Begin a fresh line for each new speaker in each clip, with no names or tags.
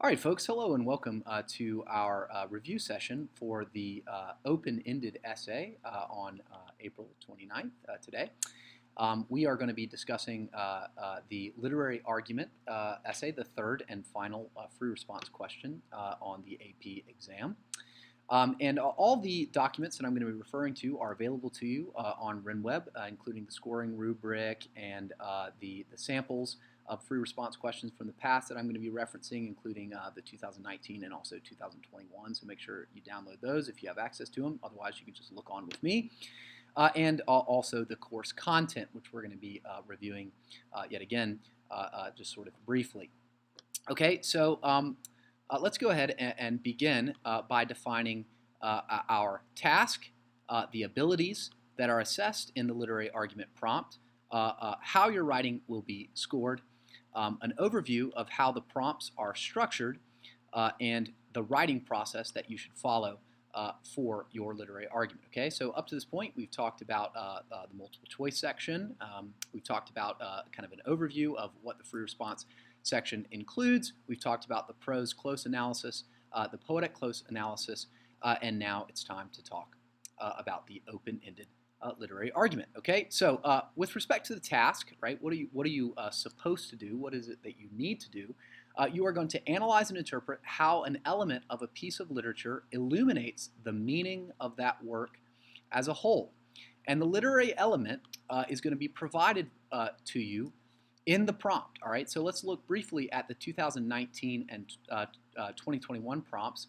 All right, folks, hello and welcome to our review session for the open-ended essay on April 29th today. We are going to be discussing the literary argument essay, the third and final free response question on the AP exam. And all the documents that I'm going to be referring to are available to you on RenWeb, including the scoring rubric and the samples of free response questions from the past that I'm going to be referencing, including the 2019 and also 2021. So make sure you download those if you have access to them. Otherwise, you can just look on with me. And also the course content, which we're going to be reviewing yet again, just sort of briefly. Okay, so let's go ahead and begin by defining our task, the abilities that are assessed in the literary argument prompt, how your writing will be scored, an overview of how the prompts are structured, and the writing process that you should follow for your literary argument. Okay, so up to this point, we've talked about the multiple choice section. We've talked about kind of an overview of what the free response section includes. We've talked about the prose close analysis, the poetic close analysis, and now it's time to talk about the open-ended literary argument. Okay, so with respect to the task, right? What are you supposed to do? What is it that you need to do? You are going to analyze and interpret how an element of a piece of literature illuminates the meaning of that work as a whole. And the literary element is going to be provided to you in the prompt. All right, so let's look briefly at the 2019 and 2021 prompts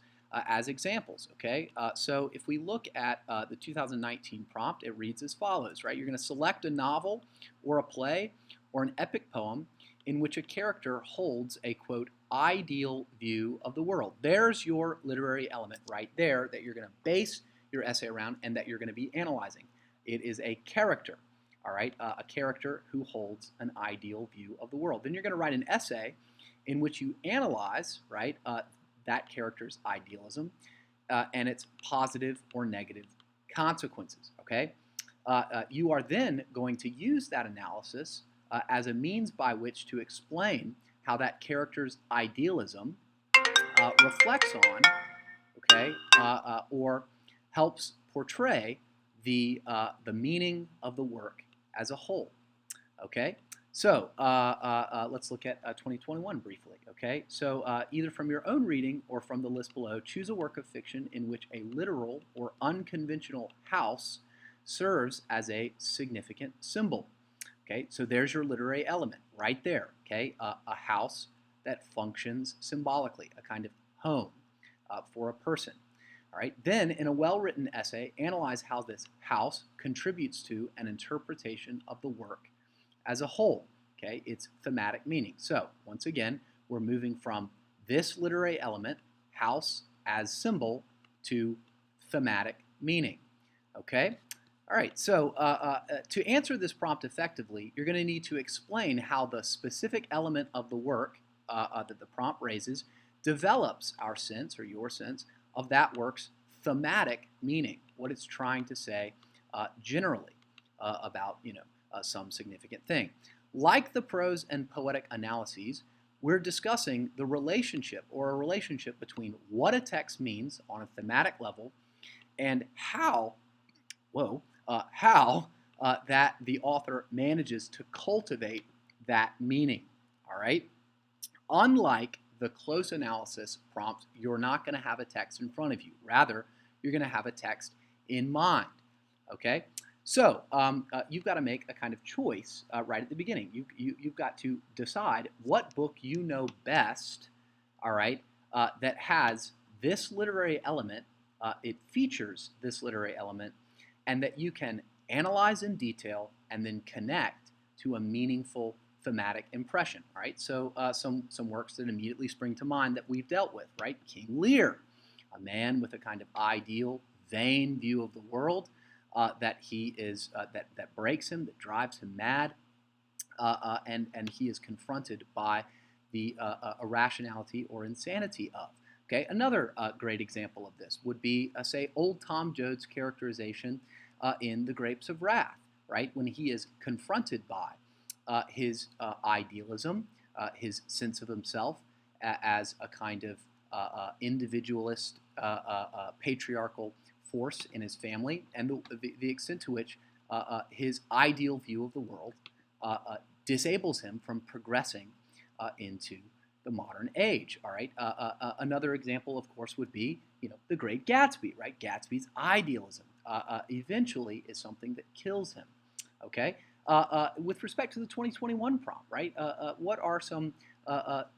as examples. Okay, so if we look at the 2019 prompt, it reads as follows, right? You're going to select a novel or a play or an epic poem in which a character holds a, quote, ideal view of the world. There's your literary element right there that you're going to base your essay around and that you're going to be analyzing. It is a character, all right, a character who holds an ideal view of the world. Then you're going to write an essay in which you analyze, right, that character's idealism and its positive or negative consequences, okay? You are then going to use that analysis as a means by which to explain how that character's idealism reflects on, okay, or helps portray the meaning of the work as a whole, okay? So let's look at 2021 briefly, okay? So either from your own reading or from the list below, choose a work of fiction in which a literal or unconventional house serves as a significant symbol. Okay, so there's your literary element right there, okay? A house that functions symbolically, a kind of home for a person. All right, then in a well-written essay, analyze how this house contributes to an interpretation of the work as a whole, okay? Its thematic meaning. So once again, we're moving from this literary element, house as symbol, to thematic meaning, okay? All right, so to answer this prompt effectively, you're going to need to explain how the specific element of the work that the prompt raises develops our sense, or your sense, of that work's thematic meaning, what it's trying to say generally about, some significant thing. Like the prose and poetic analyses, we're discussing the relationship or a relationship between what a text means on a thematic level and how that the author manages to cultivate that meaning, all right? Unlike the close analysis prompt, you're not going to have a text in front of you. Rather, you're going to have a text in mind, okay? So you've got to make a kind of choice right at the beginning. You've got to decide what book you know best, all right, that has this literary element, it features this literary element, and that you can analyze in detail and then connect to a meaningful thematic impression. All right, so some works that immediately spring to mind that we've dealt with, right? King Lear, a man with a kind of ideal, vain view of the world that he is that breaks him, that drives him mad, and he is confronted by the irrationality or insanity of. Okay, another great example of this would be, say, Old Tom Joad's characterization in The Grapes of Wrath, right? When he is confronted by his idealism, his sense of himself, as a kind of individualist, patriarchal force in his family, and the extent to which his ideal view of the world disables him from progressing into the modern age. All right. Another example, of course, would be the Great Gatsby. Right. Gatsby's idealism eventually is something that kills him. Okay. With respect to the 2021 prompt, right? What are some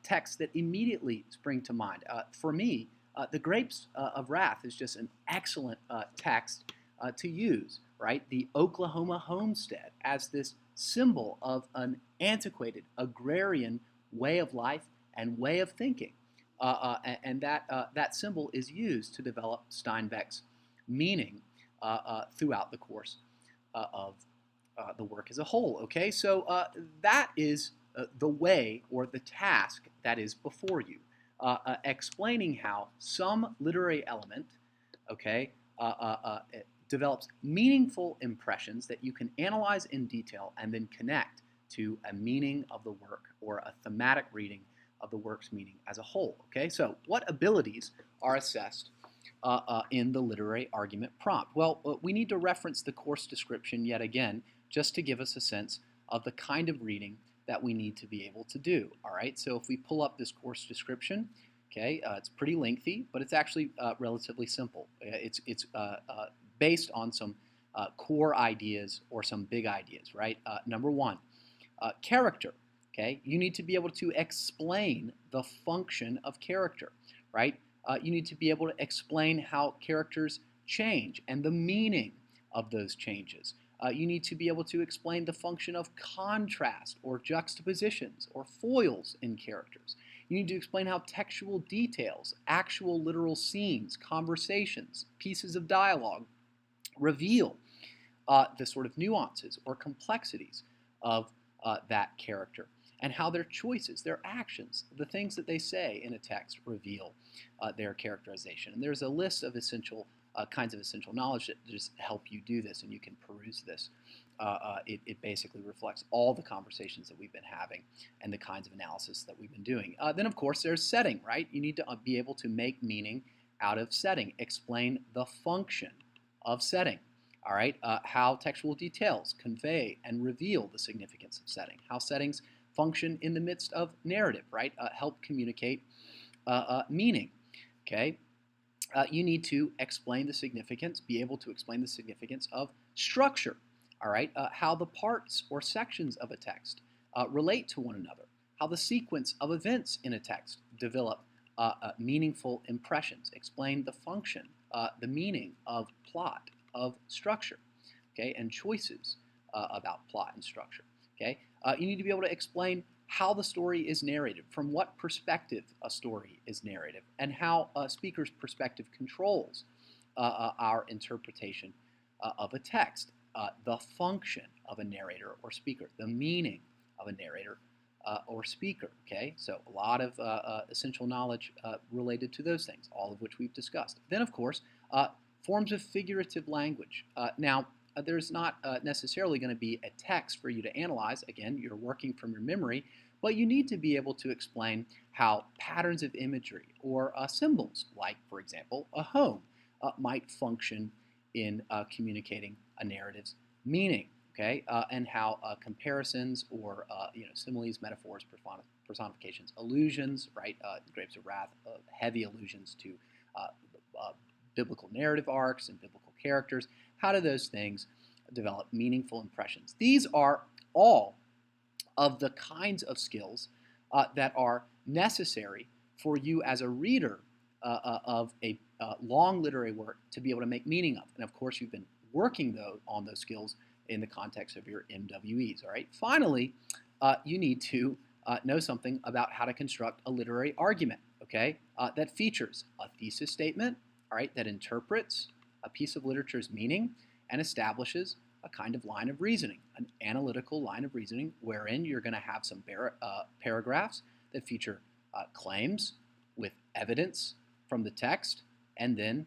texts that immediately spring to mind? For me, The Grapes of Wrath is just an excellent text to use, right? The Oklahoma homestead as this symbol of an antiquated agrarian way of life and way of thinking. And that symbol is used to develop Steinbeck's meaning throughout the course of the work as a whole. Okay, so that is the way or the task that is before you, explaining how some literary element, okay, develops meaningful impressions that you can analyze in detail and then connect to a meaning of the work or a thematic reading of the work's meaning as a whole. Okay, so what abilities are assessed in the literary argument prompt? Well, we need to reference the course description yet again, just to give us a sense of the kind of reading that we need to be able to do. All right, so if we pull up this course description, okay, it's pretty lengthy, but it's actually relatively simple. It's based on some core ideas or some big ideas, right? Number one, character. Okay, you need to be able to explain the function of character, right? You need to be able to explain how characters change and the meaning of those changes. You need to be able to explain the function of contrast or juxtapositions or foils in characters. You need to explain how textual details, actual literal scenes, conversations, pieces of dialogue reveal the sort of nuances or complexities of that character, and how their choices, their actions, the things that they say in a text reveal their characterization. And there's a list of essential kinds of essential knowledge that just help you do this, and you can peruse this. It basically reflects all the conversations that we've been having and the kinds of analysis that we've been doing. Then, of course, there's setting, right? You need to be able to make meaning out of setting, explain the function of setting. All right, how textual details convey and reveal the significance of setting, how settings function in the midst of narrative, right? Help communicate meaning. Okay, you need to explain the significance, be able to explain the significance of structure. All right, how the parts or sections of a text relate to one another, how the sequence of events in a text develop meaningful impressions. Explain the function, the meaning of plot, of structure, okay, and choices about plot and structure. Okay, you need to be able to explain how the story is narrated, from what perspective a story is narrated, and how a speaker's perspective controls our interpretation of a text, the function of a narrator or speaker, the meaning of a narrator or speaker. Okay, so a lot of essential knowledge related to those things, all of which we've discussed. Then, of course, forms of figurative language. Now, there's not necessarily going to be a text for you to analyze. Again, you're working from your memory, but you need to be able to explain how patterns of imagery or symbols, like, for example, a home, might function in communicating a narrative's meaning, okay, and how comparisons or similes, metaphors, personifications, allusions, right, Grapes of Wrath, heavy allusions to biblical narrative arcs and biblical characters. How do those things develop meaningful impressions? These are all of the kinds of skills that are necessary for you as a reader of a long literary work to be able to make meaning of. And of course, you've been working on those skills in the context of your MWEs. All right. Finally, you need to know something about how to construct a literary argument. Okay, that features a thesis statement. All right, that interprets a piece of literature's meaning and establishes a kind of line of reasoning, an analytical line of reasoning, wherein you're going to have some paragraphs that feature claims with evidence from the text, and then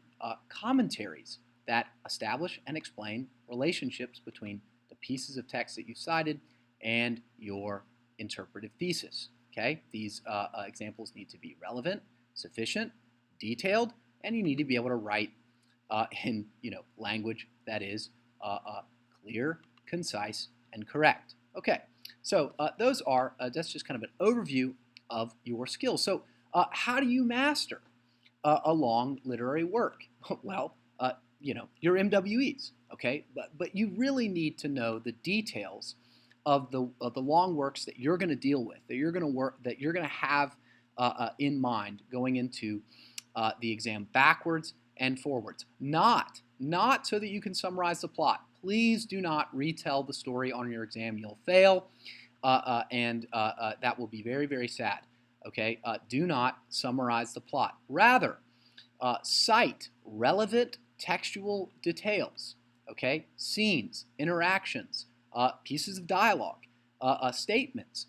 commentaries that establish and explain relationships between the pieces of text that you cited and your interpretive thesis. Okay, these examples need to be relevant, sufficient, detailed, and you need to be able to write in language that is clear, concise, and correct. Okay, so those are that's just kind of an overview of your skills. So how do you master a long literary work? Well, your MWEs. Okay, but you really need to know the details of the long works that you're going to deal with, that you're going to have in mind going into the exam backwards and forwards. Not so that you can summarize the plot. Please do not retell the story on your exam. You'll fail, and that will be very, very sad. Okay, do not summarize the plot. Rather, cite relevant textual details. Okay, scenes, interactions, pieces of dialogue, statements,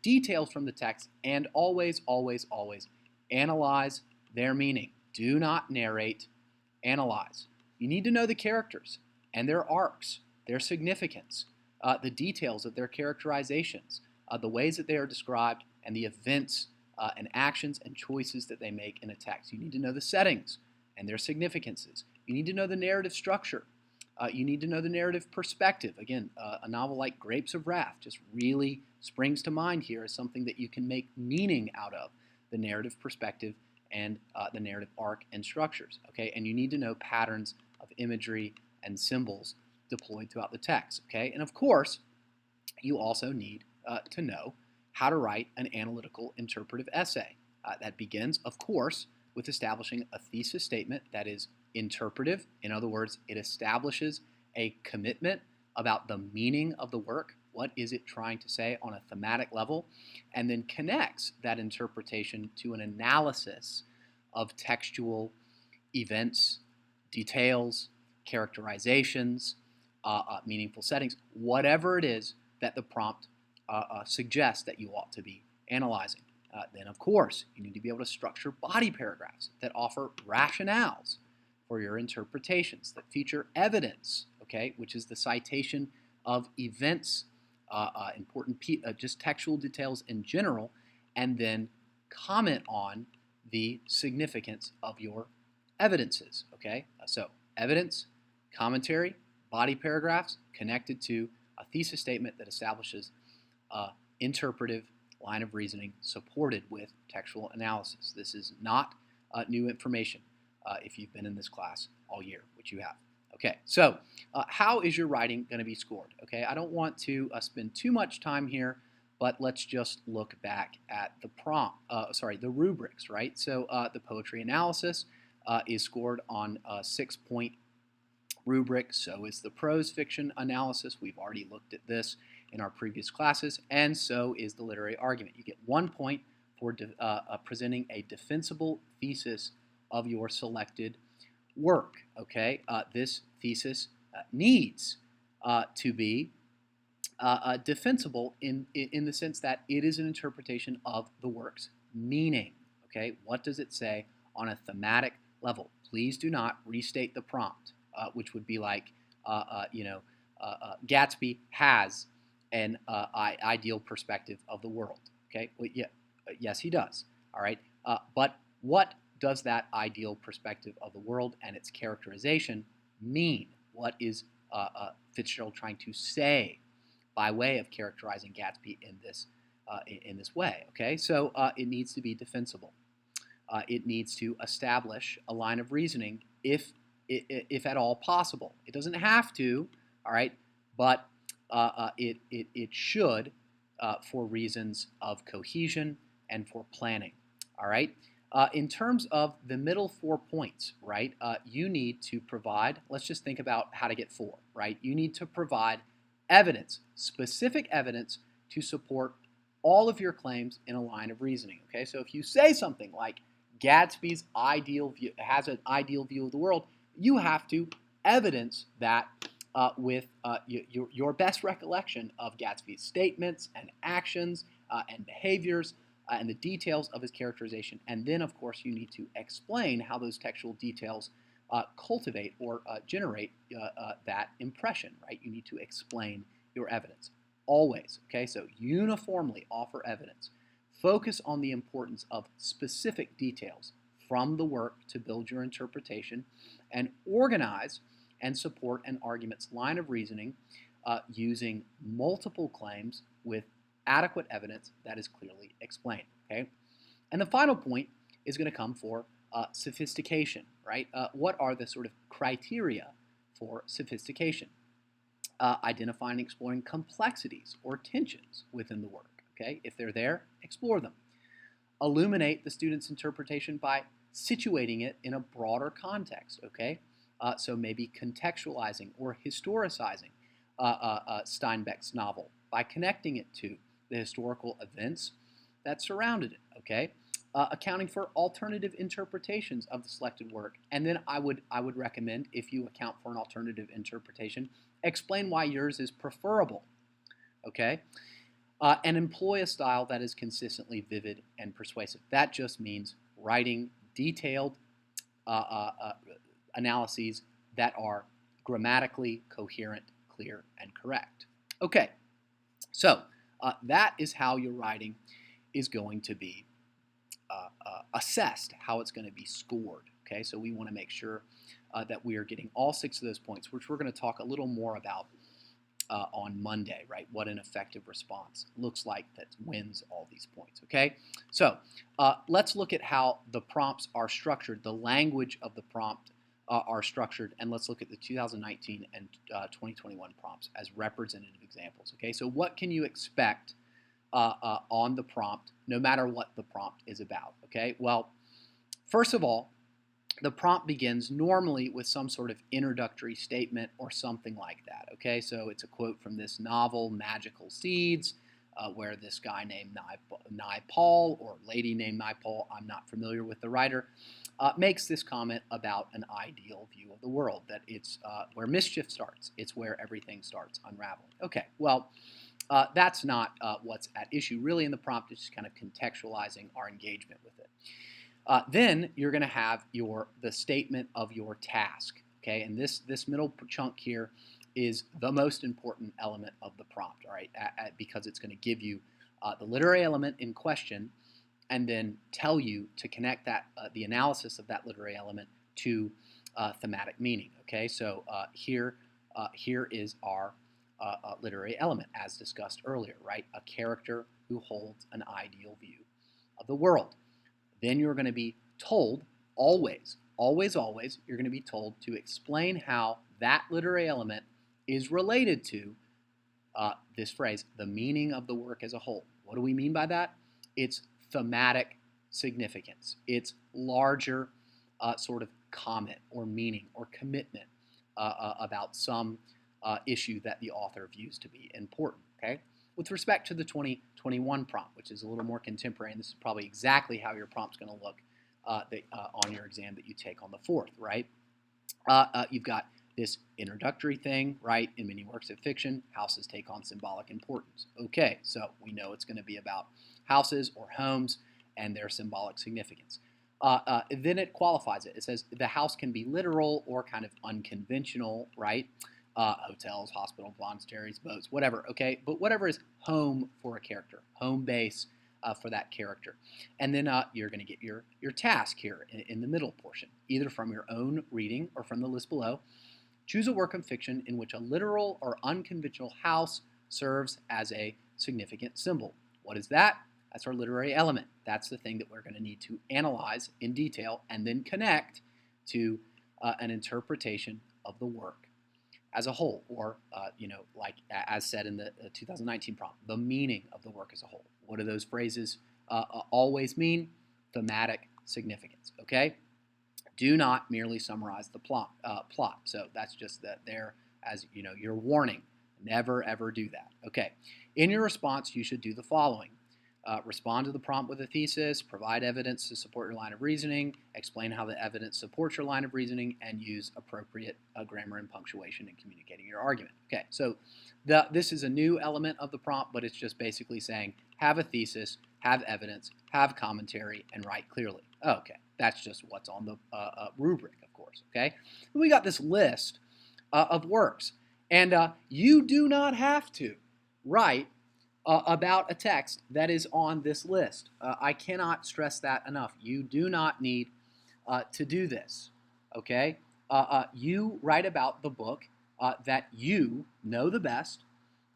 details from the text, and always, always, always analyze their meaning. Do not narrate, analyze. You need to know the characters and their arcs, their significance, the details of their characterizations, the ways that they are described, and the events and actions and choices that they make in a text. You need to know the settings and their significances. You need to know the narrative structure. You need to know the narrative perspective. Again, a novel like Grapes of Wrath just really springs to mind here as something that you can make meaning out of, the narrative perspective and the narrative arc and structures. Okay, and you need to know patterns of imagery and symbols deployed throughout the text. Okay, and of course, you also need to know how to write an analytical interpretive essay. That begins, of course, with establishing a thesis statement that is interpretive. In other words, it establishes a commitment about the meaning of the work. What is it trying to say on a thematic level? And then connects that interpretation to an analysis of textual events, details, characterizations, meaningful settings, whatever it is that the prompt suggests that you ought to be analyzing. Then, of course, you need to be able to structure body paragraphs that offer rationales for your interpretations, that feature evidence, okay, which is the citation of events, important just textual details in general, and then comment on the significance of your evidences, okay? So evidence, commentary, body paragraphs connected to a thesis statement that establishes interpretive line of reasoning supported with textual analysis. This is not new information if you've been in this class all year, which you have. Okay, so how is your writing going to be scored? Okay, I don't want to spend too much time here, but let's just look back at the rubrics, right? So the poetry analysis is scored on a 6-point rubric. So is the prose fiction analysis. We've already looked at this in our previous classes, and so is the literary argument. You get 1 point for presenting a defensible thesis of your selected work. Okay, this thesis needs to be defensible in the sense that it is an interpretation of the work's meaning. Okay, what does it say on a thematic level? Please do not restate the prompt, which would be like, Gatsby has an ideal perspective of the world. Okay, well, yeah, yes, he does. All right, but what does that ideal perspective of the world and its characterization mean? What is Fitzgerald trying to say by way of characterizing Gatsby in this way? Okay, so it needs to be defensible. It needs to establish a line of reasoning if at all possible. It doesn't have to, all right, but it should for reasons of cohesion and for planning, all right? In terms of the middle 4 points, right, you need to provide, let's just think about how to get 4, right? You need to provide evidence, specific evidence to support all of your claims in a line of reasoning, okay? So if you say something like Gatsby's has an ideal view of the world, you have to evidence that with your best recollection of Gatsby's statements and actions and behaviors and the details of his characterization. And then, of course, you need to explain how those textual details cultivate or generate that impression, right? You need to explain your evidence. Always, okay? So uniformly offer evidence. Focus on the importance of specific details from the work to build your interpretation, and organize and support an argument's line of reasoning using multiple claims with adequate evidence that is clearly explained. Okay, and the final point is going to come for sophistication, right? What are the sort of criteria for sophistication? Identifying and exploring complexities or tensions within the work. Okay, if they're there, explore them. Illuminate the student's interpretation by situating it in a broader context. Okay, so maybe contextualizing or historicizing Steinbeck's novel by connecting it to the historical events that surrounded it. Okay, accounting for alternative interpretations of the selected work, and then I would recommend, if you account for an alternative interpretation, explain why yours is preferable. Okay, and employ a style that is consistently vivid and persuasive. That just means writing detailed analyses that are grammatically coherent, clear, and correct. Okay, so that is how your writing is going to be assessed, how it's going to be scored. Okay, so we want to make sure that we are getting all 6 of those points, which we're going to talk a little more about on Monday, right? What an effective response looks like that wins all these points. Okay, so let's look at how the prompts are structured, the language of the prompt are structured, and let's look at the 2019 and 2021 prompts as representative examples. Okay, so what can you expect on the prompt, no matter what the prompt is about? Okay, well, first of all, the prompt begins normally with some sort of introductory statement or something like that. Okay, so it's a quote from this novel, Magical Seeds, where this guy named Naipaul, or lady named Naipaul, I'm not familiar with the writer, makes this comment about an ideal view of the world, that it's where mischief starts. It's where everything starts unraveling. Okay, well, that's not what's at issue really in the prompt. It's just kind of contextualizing our engagement with it. Then you're going to have the statement of your task. Okay, and this middle chunk here is the most important element of the prompt. All right, because it's going to give you the literary element in question, and then tell you to connect that the analysis of that literary element to thematic meaning. Okay, so here is our literary element as discussed earlier. Right, a character who holds an ideal view of the world. Then you're going to be told, always, you're going to be told to explain how that literary element is related to this phrase, the meaning of the work as a whole. What do we mean by that? It's thematic significance. It's larger sort of comment or meaning or commitment about some issue that the author views to be important. Okay? With respect to the 2021 prompt, which is a little more contemporary, and this is probably exactly how your prompt's going to look on your exam that you take on the 4th, right? You've got this introductory thing, right? In many works of fiction, houses take on symbolic importance. Okay, so we know it's going to be about houses or homes and their symbolic significance. Then it qualifies it. It says the house can be literal or kind of unconventional, right? Hotels, hospitals, monasteries, boats, whatever, okay? But whatever is home for a character, home base for that character. And then you're going to get your task here in the middle portion, either from your own reading or from the list below. Choose a work of fiction in which a literal or unconventional house serves as a significant symbol. What is that? That's our literary element. That's the thing that we're going to need to analyze in detail and then connect to an interpretation of the work as a whole, or like as said in the 2019 prompt, the meaning of the work as a whole. What do those phrases always mean? Thematic significance. Okay. Do not merely summarize the plot. So that's just there as your warning. Never ever do that. Okay. In your response, you should do the following. Respond to the prompt with a thesis, provide evidence to support your line of reasoning, explain how the evidence supports your line of reasoning, and use appropriate grammar and punctuation in communicating your argument. Okay, so this is a new element of the prompt, but it's just basically saying have a thesis, have evidence, have commentary, and write clearly. Okay, that's just what's on the rubric, of course. Okay, and we got this list of works, and you do not have to write about a text that is on this list. I cannot stress that enough. You do not need to do this, okay? You write about the book that you know the best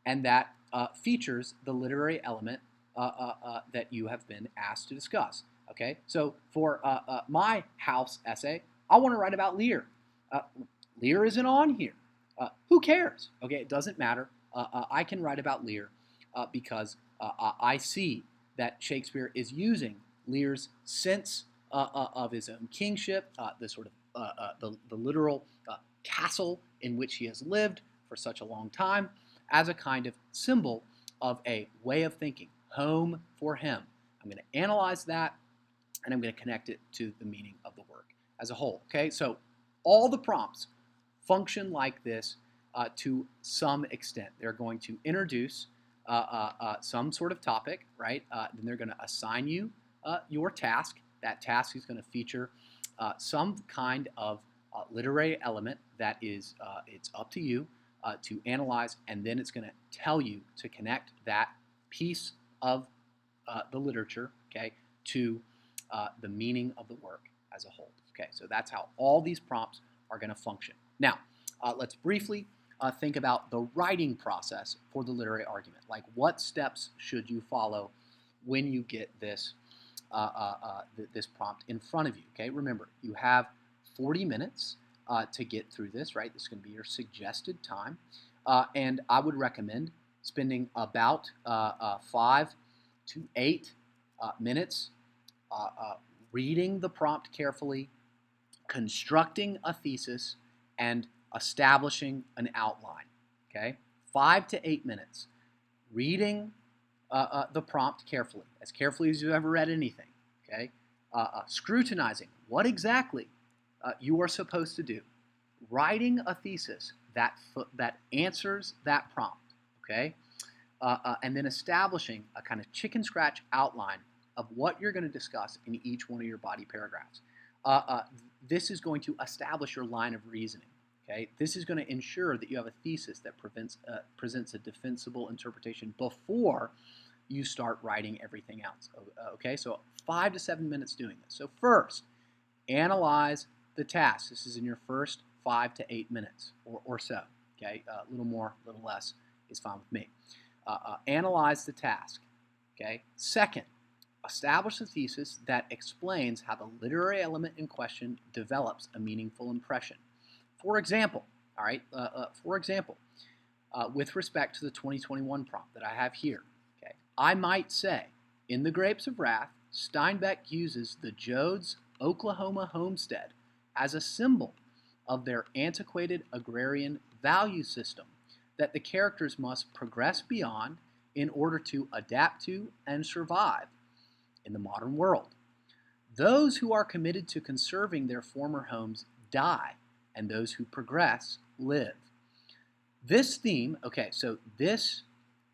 and that features the literary element that you have been asked to discuss, okay? So for my house essay, I want to write about Lear. Uh, Lear isn't on here. Who cares? Okay, it doesn't matter. I can write about Lear because I see that Shakespeare is using Lear's sense of his own kingship, the sort of the literal castle in which he has lived for such a long time, as a kind of symbol of a way of thinking, home for him. I'm going to analyze that, and I'm going to connect it to the meaning of the work as a whole. Okay, so all the prompts function like this to some extent. They're going to introduce some sort of topic, right? Then they're going to assign you your task. That task is going to feature some kind of literary element that is it's up to you to analyze, and then it's going to tell you to connect that piece of the literature, okay, to the meaning of the work as a whole. Okay, so that's how all these prompts are going to function. Now, let's briefly think about the writing process for the literary argument. Like, what steps should you follow when you get this this prompt in front of you? Okay, remember, you have 40 minutes to get through this, right? This is going to be your suggested time. And I would recommend spending about 5 to 8 minutes reading the prompt carefully, constructing a thesis, and establishing an outline. Okay, 5 to 8 minutes reading the prompt carefully as you've ever read anything. Okay, scrutinizing what exactly you are supposed to do, writing a thesis that answers that prompt. Okay, and then establishing a kind of chicken scratch outline of what you're going to discuss in each one of your body paragraphs. This is going to establish your line of reasoning. Okay, this is going to ensure that you have a thesis that presents a defensible interpretation before you start writing everything else. Okay, so 5 to 7 minutes doing this. So first, analyze the task. This is in your first 5 to 8 minutes or so. Okay, a little more, a little less is fine with me. Analyze the task. Okay. Second, establish a thesis that explains how the literary element in question develops a meaningful impression. For example, all right. With respect to the 2021 prompt that I have here, okay, I might say, in The Grapes of Wrath, Steinbeck uses the Joads' Oklahoma homestead as a symbol of their antiquated agrarian value system that the characters must progress beyond in order to adapt to and survive in the modern world. Those who are committed to conserving their former homes die, and those who progress live. This theme, okay, so this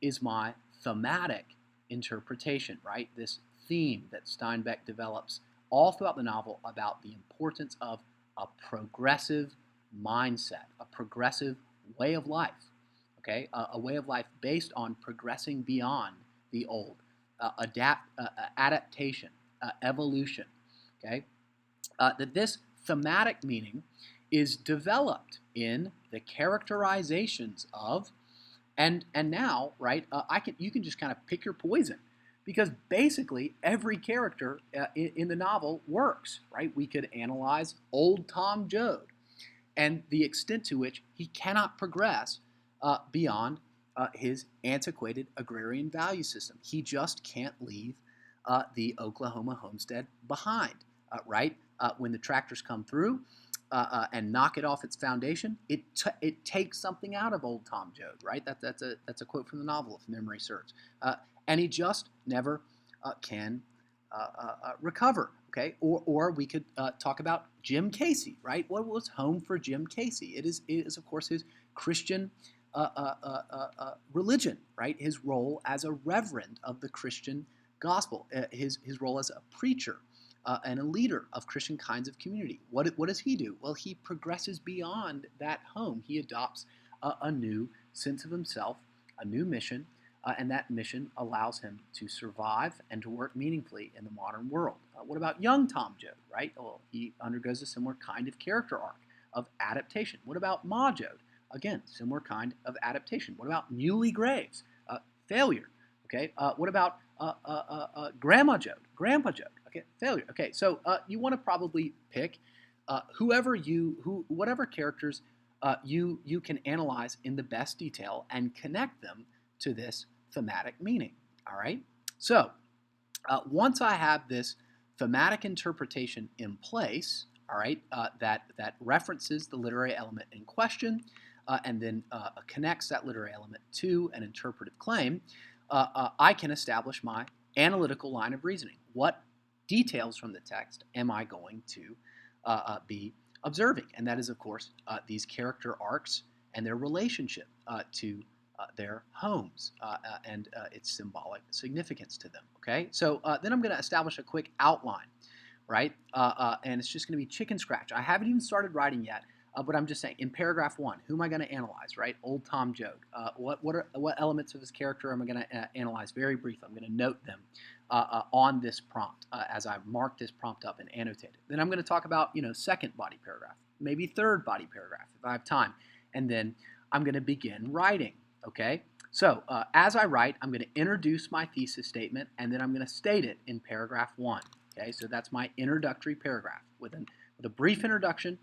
is my thematic interpretation, right? This theme that Steinbeck develops all throughout the novel about the importance of a progressive mindset, a progressive way of life, okay? A way of life based on progressing beyond the old, adaptation, evolution, okay? That this thematic meaning is developed in the characterizations of, and now, right? You can just kind of pick your poison, because basically every character in the novel works, right? We could analyze old Tom Joad and the extent to which he cannot progress beyond his antiquated agrarian value system. He just can't leave the Oklahoma homestead behind, right? When the tractors come through and knock it off its foundation, it takes something out of old Tom Joad, right? That's a quote from the novel, if memory serves. And he just never can recover. Okay, or we could talk about Jim Casey, right? What was home for Jim Casey? It is of course his Christian religion, right? His role as a reverend of the Christian gospel, his role as a preacher and a leader of Christian kinds of community. What does he do? Well, he progresses beyond that home. He adopts a new sense of himself, a new mission, and that mission allows him to survive and to work meaningfully in the modern world. What about young Tom Joad, right? Well, he undergoes a similar kind of character arc of adaptation. What about Ma Joad? Again, similar kind of adaptation. What about Muley Graves? Failure. Okay. What about Grandma Joad? Grandpa Joad. Okay. Failure. Okay. So you want to probably pick whatever characters you can analyze in the best detail and connect them to this thematic meaning. All right. So once I have this thematic interpretation in place, all right, that references the literary element in question, and then connects that literary element to an interpretive claim, I can establish my analytical line of reasoning. What details from the text am I going to be observing? And that is, of course, these character arcs and their relationship to their homes and its symbolic significance to them. Okay, so then I'm going to establish a quick outline, right? And it's just going to be chicken scratch. I haven't even started writing yet, but I'm just saying in paragraph 1, who am I going to analyze, right? Old Tom Joad. What elements of his character am I going to analyze? Very briefly. I'm going to note them on this prompt as I mark this prompt up and annotate it. Then I'm going to talk about, second body paragraph, maybe third body paragraph if I have time, and then I'm going to begin writing. Okay, so as I write, I'm going to introduce my thesis statement, and then I'm going to state it in paragraph 1. Okay, so that's my introductory paragraph with a brief introduction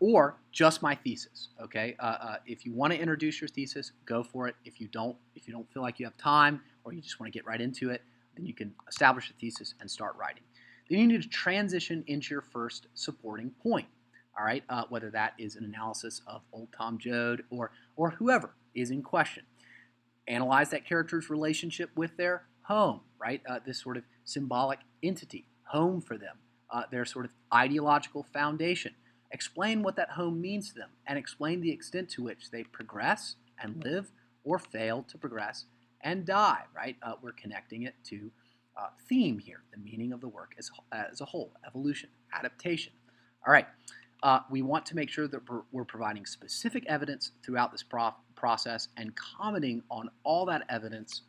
or just my thesis. Okay, if you want to introduce your thesis, go for it. If you don't feel like you have time or you just want to get right into it, then you can establish a thesis and start writing. Then you need to transition into your first supporting point. All right, whether that is an analysis of Old Tom Joad or whoever is in question. Analyze that character's relationship with their home, right? This sort of symbolic entity, home for them, their sort of ideological foundation. Explain what that home means to them and explain the extent to which they progress and live or fail to progress and die, right? We're connecting it to theme here, the meaning of the work as a whole, evolution, adaptation. All right. We want to make sure that we're providing specific evidence throughout this process and commenting on all that evidence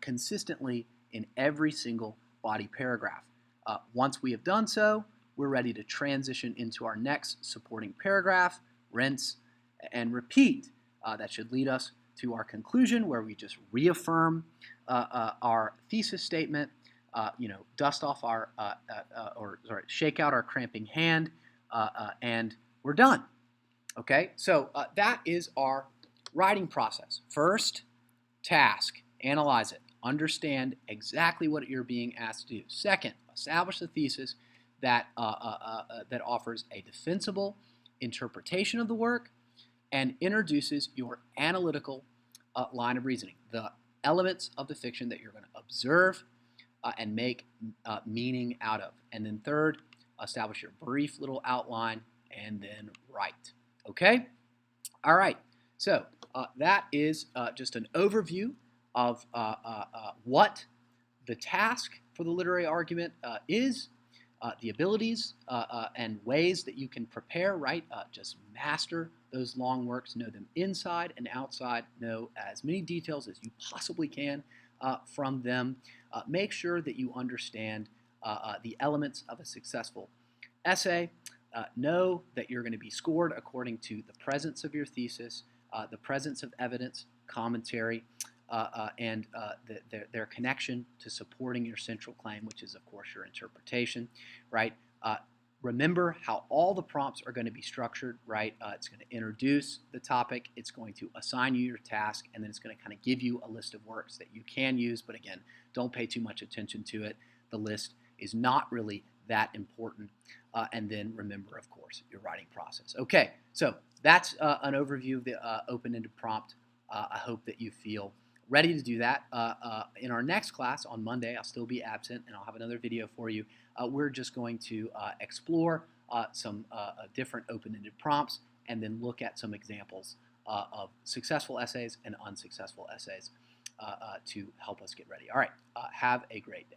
consistently in every single body paragraph. Once we have done so, we're ready to transition into our next supporting paragraph, rinse, and repeat. That should lead us to our conclusion where we just reaffirm our thesis statement, dust off our, shake out our cramping hand, and we're done. Okay, so that is our writing process. First, task, analyze it, understand exactly what you're being asked to do. Second, establish the thesis that offers a defensible interpretation of the work and introduces your analytical line of reasoning, the elements of the fiction that you're going to observe and make meaning out of. And then third, establish your brief little outline and then write. Okay? All right. So that is just an overview of what the task for the literary argument is, the abilities and ways that you can prepare, right? Just master those long works, know them inside and outside, know as many details as you possibly can from them. Make sure that you understand the elements of a successful essay. Know that you're going to be scored according to the presence of your thesis, the presence of evidence, commentary, and their connection to supporting your central claim, which is, of course, your interpretation, right? Remember how all the prompts are going to be structured, right? It's going to introduce the topic, it's going to assign you your task, and then it's going to kind of give you a list of works that you can use, but again, don't pay too much attention to it. The list is not really that important. And then remember, of course, your writing process. Okay, so that's an overview of the open-ended prompt. I hope that you feel ready to do that. In our next class on Monday, I'll still be absent, and I'll have another video for you. We're just going to explore some different open-ended prompts and then look at some examples of successful essays and unsuccessful essays to help us get ready. All right, have a great day.